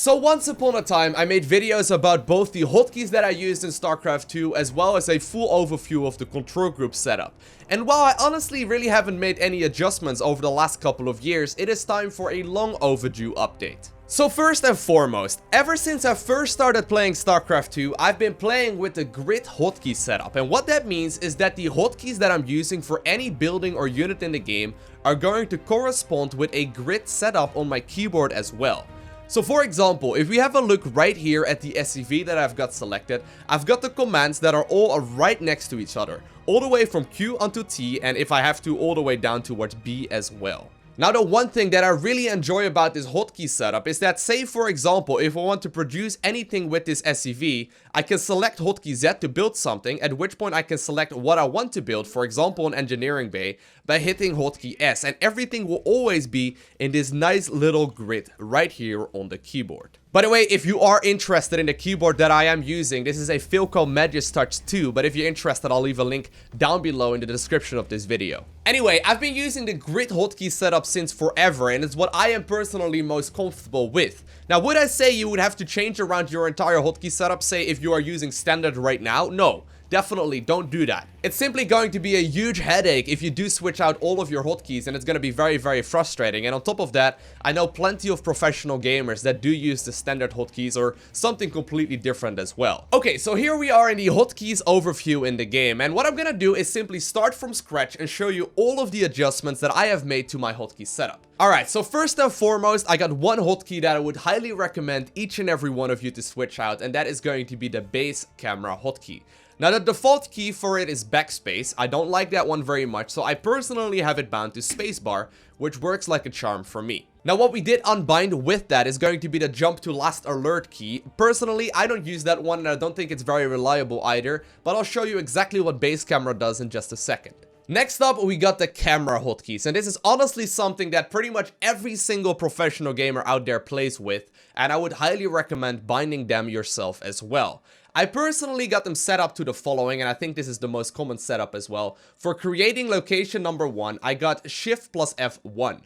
So once upon a time, I made videos about both the hotkeys that I used in StarCraft 2 as well as a full overview of the control group setup. And while I honestly really haven't made any adjustments over the last couple of years, it is time for a long overdue update. So first and foremost, ever since I first started playing StarCraft 2, I've been playing with the grid hotkey setup. And what that means is that the hotkeys that I'm using for any building or unit in the game are going to correspond with a grid setup on my keyboard as well. So for example, if we have a look right here at the SCV that I've got selected, I've got the commands that are all right next to each other, all the way from Q onto T, and if I have to, all the way down towards B as well. Now the one thing that I really enjoy about this hotkey setup is that, say for example, if I want to produce anything with this SCV, I can select hotkey Z to build something, at which point I can select what I want to build, for example an engineering bay, by hitting hotkey S, and everything will always be in this nice little grid right here on the keyboard. By the way, if you are interested in the keyboard that I am using, this is a Filco Majestouch 2, but if you're interested, I'll leave a link down below in the description of this video. Anyway, I've been using the grid hotkey setup since forever, and it's what I am personally most comfortable with. Now, would I say you would have to change around your entire hotkey setup, say if you are using standard right now? No. Definitely don't do that. It's simply going to be a huge headache if you do switch out all of your hotkeys, and it's going to be very frustrating. And on top of that, I know plenty of professional gamers that do use the standard hotkeys or something completely different as well. Okay, so here we are in the hotkeys overview in the game, and what I'm going to do is simply start from scratch and show you all of the adjustments that I have made to my hotkey setup. Alright, so first and foremost, I got one hotkey that I would highly recommend each and every one of you to switch out, and that is going to be the base camera hotkey. Now the default key for it is backspace. I don't like that one very much, so I personally have it bound to spacebar, which works like a charm for me. Now what we did unbind with that is going to be the jump to last alert key. Personally, I don't use that one and I don't think it's very reliable either, but I'll show you exactly what base camera does in just a second. Next up, we got the camera hotkeys, and this is honestly something that pretty much every single professional gamer out there plays with, and I would highly recommend binding them yourself as well. I personally got them set up to the following, and I think this is the most common setup as well. For creating location number 1, I got Shift plus F1.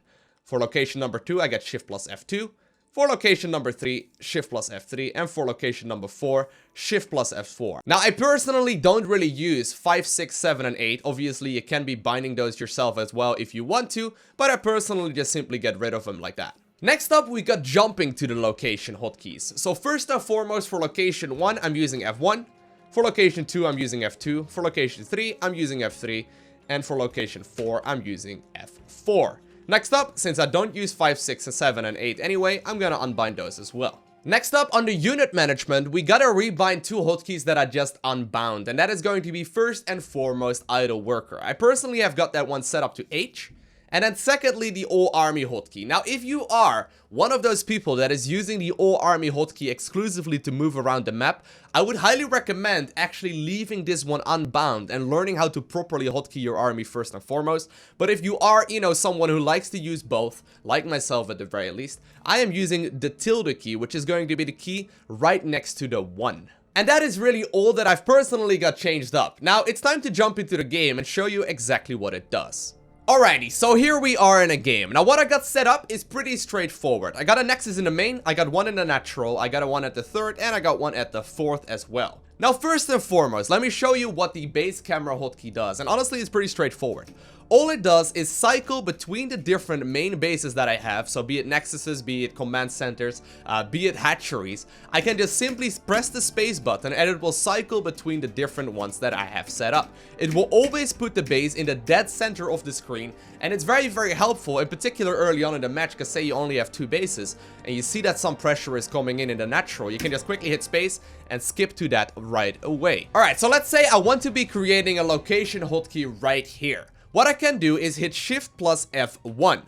For location number 2, I got Shift plus F2. For location number 3, Shift plus F3, and for location number 4, Shift plus F4. Now, I personally don't really use 5, 6, 7, and 8. Obviously, you can be binding those yourself as well if you want to, but I personally just simply get rid of them like that. Next up, we got jumping to the location hotkeys. So first and foremost, for location 1, I'm using F1. For location 2, I'm using F2. For location 3, I'm using F3. And for location 4, I'm using F4. Next up, since I don't use 5, 6, 7, and 8 anyway, I'm gonna unbind those as well. Next up, under unit management, we gotta rebind two hotkeys that I just unbound, and that is going to be first and foremost idle worker. I personally have got that one set up to H. And then secondly, the all army hotkey. Now, if you are one of those people that is using the all army hotkey exclusively to move around the map, I would highly recommend actually leaving this one unbound and learning how to properly hotkey your army first and foremost. But if you are, someone who likes to use both, like myself at the very least, I am using the tilde key, which is going to be the key right next to the 1. And that is really all that I've personally got changed up. Now, it's time to jump into the game and show you exactly what it does. Alrighty, so here we are in a game. Now what I got set up is pretty straightforward. I got a Nexus in the main, I got one in the natural, I got a one at the 3rd, and I got one at the 4th as well. Now first and foremost, let me show you what the base camera hotkey does, and honestly it's pretty straightforward. All it does is cycle between the different main bases that I have, so be it nexuses, be it command centers, be it hatcheries. I can just simply press the space button and it will cycle between the different ones that I have set up. It will always put the base in the dead center of the screen, and it's very helpful, in particular early on in the match, because say you only have 2 bases and you see that some pressure is coming in the natural, you can just quickly hit space and skip to that right away. Alright, so let's say I want to be creating a location hotkey right here. What I can do is hit Shift plus F1.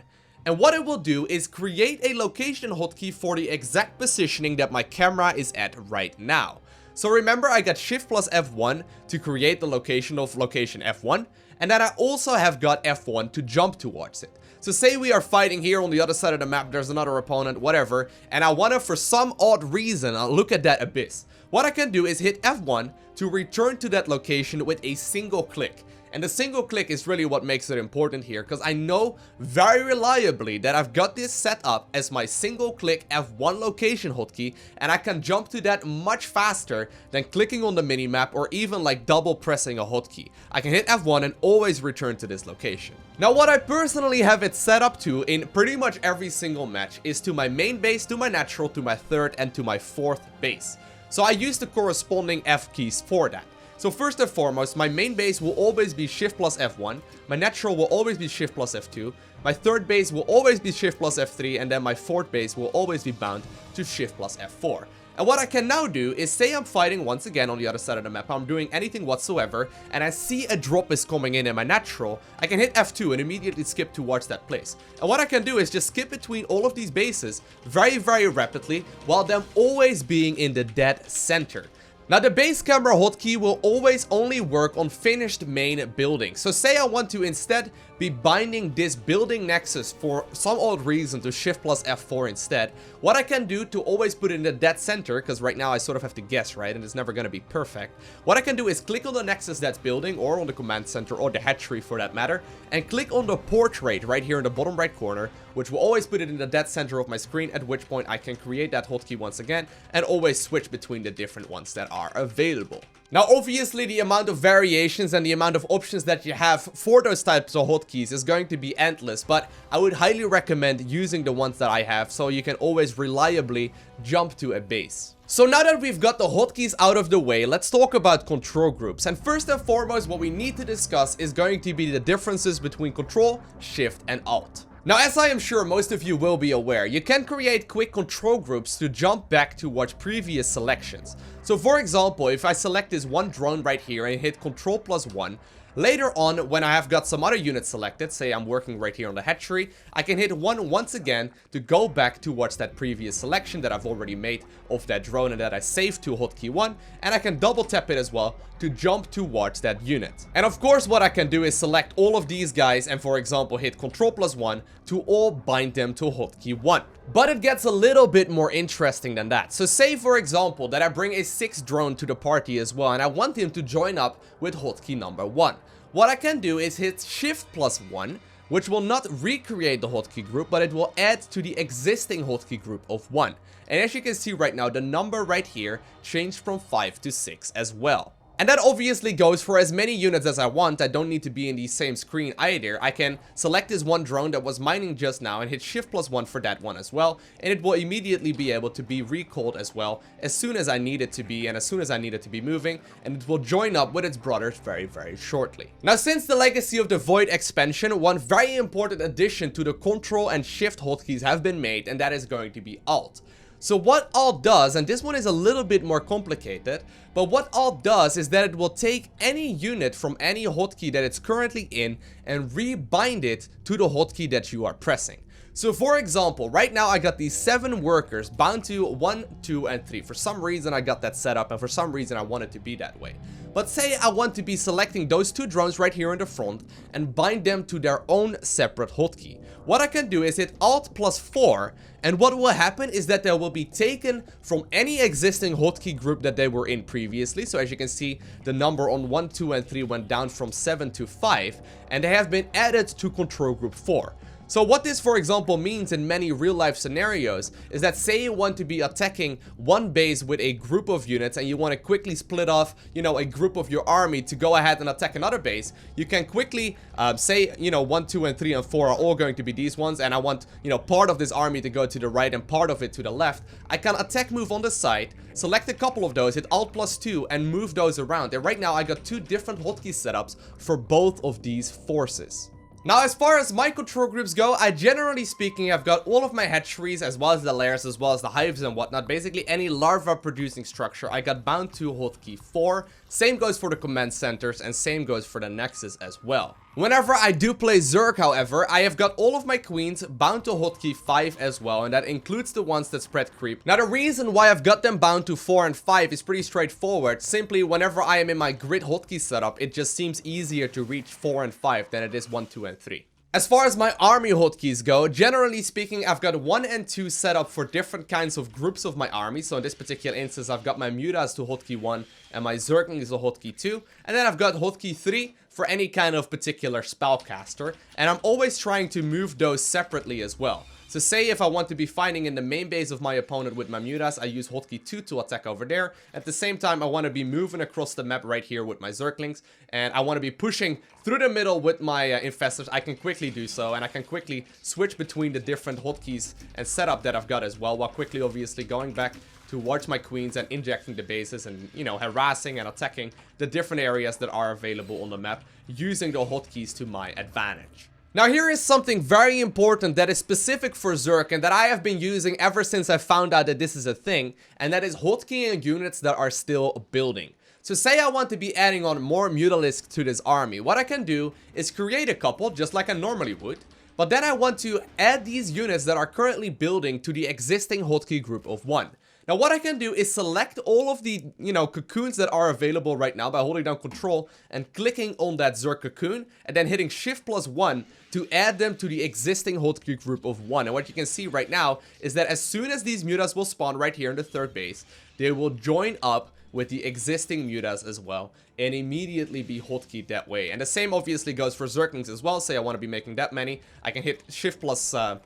And what it will do is create a location hotkey for the exact positioning that my camera is at right now. So remember, I got Shift plus F1 to create the location of location F1. and then I also have got F1 to jump towards it. So say we are fighting here on the other side of the map, there's another opponent, whatever, and I want to, for some odd reason, look at that abyss. What I can do is hit F1 to return to that location with a single click. And the single click is really what makes it important here, because I know very reliably that I've got this set up as my single click F1 location hotkey, and I can jump to that much faster than clicking on the minimap or even like double pressing a hotkey. I can hit F1 and always return to this location. Now what I personally have it set up to in pretty much every single match is to my main base, to my natural, to my third, and to my fourth base. So I use the corresponding F keys for that. So first and foremost, my main base will always be Shift plus F1, my natural will always be Shift plus F2, my third base will always be Shift plus F3, and then my fourth base will always be bound to Shift plus F4. And what I can now do is say I'm fighting once again on the other side of the map, I'm doing anything whatsoever, and I see a drop is coming in my natural, I can hit F2 and immediately skip towards that place. And what I can do is just skip between all of these bases very, very rapidly, while them always being in the dead center. Now the base camera hotkey will always only work on finished main buildings. So say I want to instead be binding this building nexus for some odd reason to Shift plus F4 instead. What I can do to always put it in the dead center, because right now I sort of have to guess, right, and it's never going to be perfect. What I can do is click on the nexus that's building, or on the command center, or the hatchery for that matter, and click on the portrait right here in the bottom right corner, which will always put it in the dead center of my screen, at which point I can create that hotkey once again, and always switch between the different ones that are available. Now obviously the amount of variations and the amount of options that you have for those types of hotkeys is going to be endless, but I would highly recommend using the ones that I have so you can always reliably jump to a base. So now that we've got the hotkeys out of the way, let's talk about control groups. And first and foremost, what we need to discuss is going to be the differences between Control, Shift, and Alt. Now, as I am sure most of you will be aware, you can create quick control groups to jump back to watch previous selections. So for example, if I select this one drone right here and hit Ctrl plus 1, later on, when I have got some other units selected, say I'm working right here on the hatchery, I can hit 1 once again to go back to watch that previous selection that I've already made of that drone and that I saved to hotkey 1, and I can double tap it as well to jump towards that unit. And of course, what I can do is select all of these guys and, for example, hit Ctrl plus 1 to all bind them to hotkey 1. But it gets a little bit more interesting than that. So say, for example, that I bring a 6th drone to the party as well, and I want him to join up with hotkey number 1. What I can do is hit Shift plus 1, which will not recreate the hotkey group, but it will add to the existing hotkey group of 1. And as you can see right now, the number right here changed from 5 to 6 as well. And that obviously goes for as many units as I want. I don't need to be in the same screen either. I can select this one drone that was mining just now and hit Shift plus 1 for that one as well. And it will immediately be able to be recalled as well as soon as I need it to be and as soon as I need it to be moving. And it will join up with its brothers very, very shortly. Now, since the Legacy of the Void expansion, one very important addition to the Control and Shift hotkeys have been made, and that is going to be Alt. So what Alt does, and this one is a little bit more complicated, but what Alt does is that it will take any unit from any hotkey that it's currently in and rebind it to the hotkey that you are pressing. So for example, right now I got these 7 workers bound to 1, 2, and 3. For some reason I got that set up, and for some reason I want it to be that way. But say I want to be selecting those 2 drones right here in the front and bind them to their own separate hotkey. What I can do is hit Alt plus 4, and what will happen is that they will be taken from any existing hotkey group that they were in previously. So as you can see, the number on 1, 2, and 3 went down from 7 to 5, and they have been added to control group 4. So what this, for example, means in many real-life scenarios is that say you want to be attacking one base with a group of units and you want to quickly split off, a group of your army to go ahead and attack another base, you can quickly say, 1, 2, and 3, and 4 are all going to be these ones, and I want, part of this army to go to the right and part of it to the left. I can attack move on the side, select a couple of those, hit Alt plus 2, and move those around. And right now I got 2 different hotkey setups for both of these forces. Now, as far as my control groups go, generally speaking, I've got all of my hatcheries, as well as the lairs, as well as the hives and whatnot. Basically, any larva producing structure, I got bound to hotkey 4. Same goes for the command centers, and same goes for the nexus as well. Whenever I do play Zerg, however, I have got all of my queens bound to hotkey 5 as well, and that includes the ones that spread creep. Now, the reason why I've got them bound to 4 and 5 is pretty straightforward. Simply, whenever I am in my grid hotkey setup, it just seems easier to reach 4 and 5 than it is 1, 2, and 3. As far as my army hotkeys go, generally speaking, I've got 1 and 2 set up for different kinds of groups of my army. So in this particular instance, I've got my Mutas to hotkey 1 and my Zerglings to hotkey 2. And then I've got hotkey 3 for any kind of particular spellcaster. And I'm always trying to move those separately as well. So say if I want to be fighting in the main base of my opponent with my Mutas, I use hotkey 2 to attack over there. At the same time, I want to be moving across the map right here with my Zerglings. And I want to be pushing through the middle with my Infestors. I can quickly do so, and I can quickly switch between the different hotkeys and setup that I've got as well, while quickly obviously going back towards my queens and injecting the bases and, you know, harassing and attacking the different areas that are available on the map using the hotkeys to my advantage. Now, here is something very important that is specific for Zerg and that I have been using ever since I found out that this is a thing, and that is hotkeying units that are still building. So say I want to be adding on more Mutalisks to this army. What I can do is create a couple, just like I normally would, but then I want to add these units that are currently building to the existing hotkey group of 1. Now, what I can do is select all of the, cocoons that are available right now by holding down Ctrl and clicking on that Zerg cocoon, and then hitting Shift+1 to add them to the existing hotkey group of 1. And what you can see right now is that as soon as these Mutas will spawn right here in the third base, they will join up with the existing Mutas as well, and immediately be hotkeyed that way. And the same obviously goes for Zerglings as well. Say I want to be making that many, I can hit Shift+2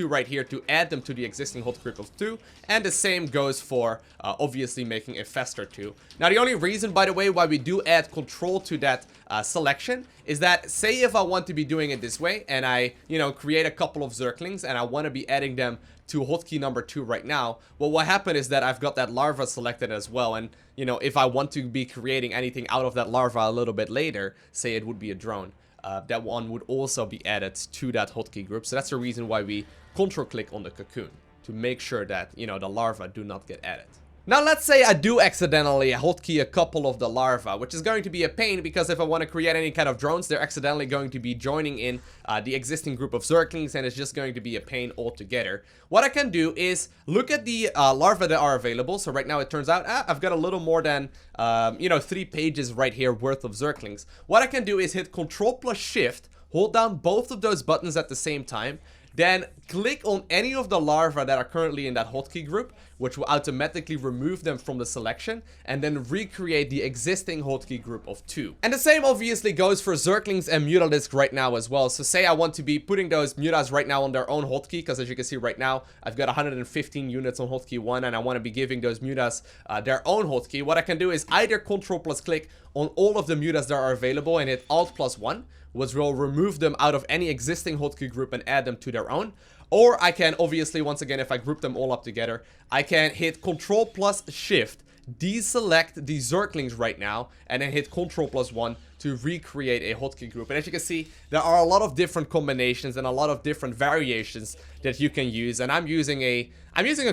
right here to add them to the existing hotkey group of 2. And the same goes for obviously making a Fester 2. Now, the only reason, by the way, why we do add control to that selection is that, say if I want to be doing it this way and I, create a couple of Zerglings and I want to be adding them to hotkey number 2 right now, well, what happened is that I've got that larva selected as well, and if I want to be creating anything out of that larva a little bit later, say it would be a drone, that one would also be added to that hotkey group. So that's the reason why we control click on the cocoon, to make sure that the larva do not get added. Now, let's say I do accidentally hotkey a couple of the larvae, which is going to be a pain because if I want to create any kind of drones, they're accidentally going to be joining in the existing group of Zerglings, and it's just going to be a pain altogether. What I can do is look at the larvae that are available. So right now it turns out I've got a little more than 3 pages right here worth of Zerglings. What I can do is hit Ctrl+Shift, hold down both of those buttons at the same time, then click on any of the larvae that are currently in that hotkey group, which will automatically remove them from the selection, and then recreate the existing hotkey group of 2. And the same obviously goes for Zerglings and Mutalisks right now as well. So say I want to be putting those Mutas right now on their own hotkey, because as you can see right now, I've got 115 units on hotkey 1, and I want to be giving those Mutas their own hotkey. What I can do is either Ctrl+click on all of the Mutas that are available and hit Alt+1, which will remove them out of any existing hotkey group and add them to their own. Or I can obviously, once again, if I group them all up together, I can hit Ctrl+Shift, deselect the Zerglings right now, and then hit Ctrl+1 to recreate a hotkey group. And as you can see, there are a lot of different combinations and a lot of different variations that you can use, and I'm using a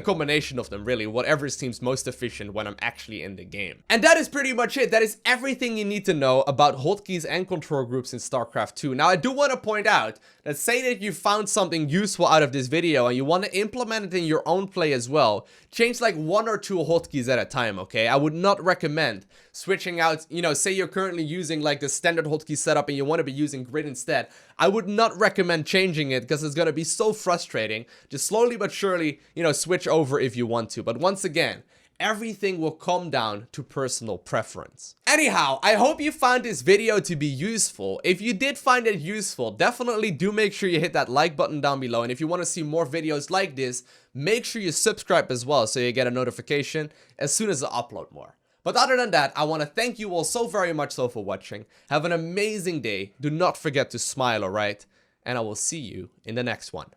combination of them, really, whatever seems most efficient when I'm actually in the game. And that is pretty much it. That is everything you need to know about hotkeys and control groups in StarCraft 2. Now, I do want to point out that, say that you found something useful out of this video and you want to implement it in your own play as well, change like 1 or 2 hotkeys at a time, okay? I would not recommend switching out, say you're currently using like the standard hotkey setup and you want to be using grid instead. I would not recommend changing it because it's going to be so frustrating. Just slowly but surely, switch over if you want to. But once again, everything will come down to personal preference. Anyhow, I hope you found this video to be useful. If you did find it useful, definitely do make sure you hit that like button down below. And if you want to see more videos like this, make sure you subscribe as well so you get a notification as soon as I upload more. But other than that, I want to thank you all so very much for watching. Have an amazing day. Do not forget to smile, alright? And I will see you in the next one.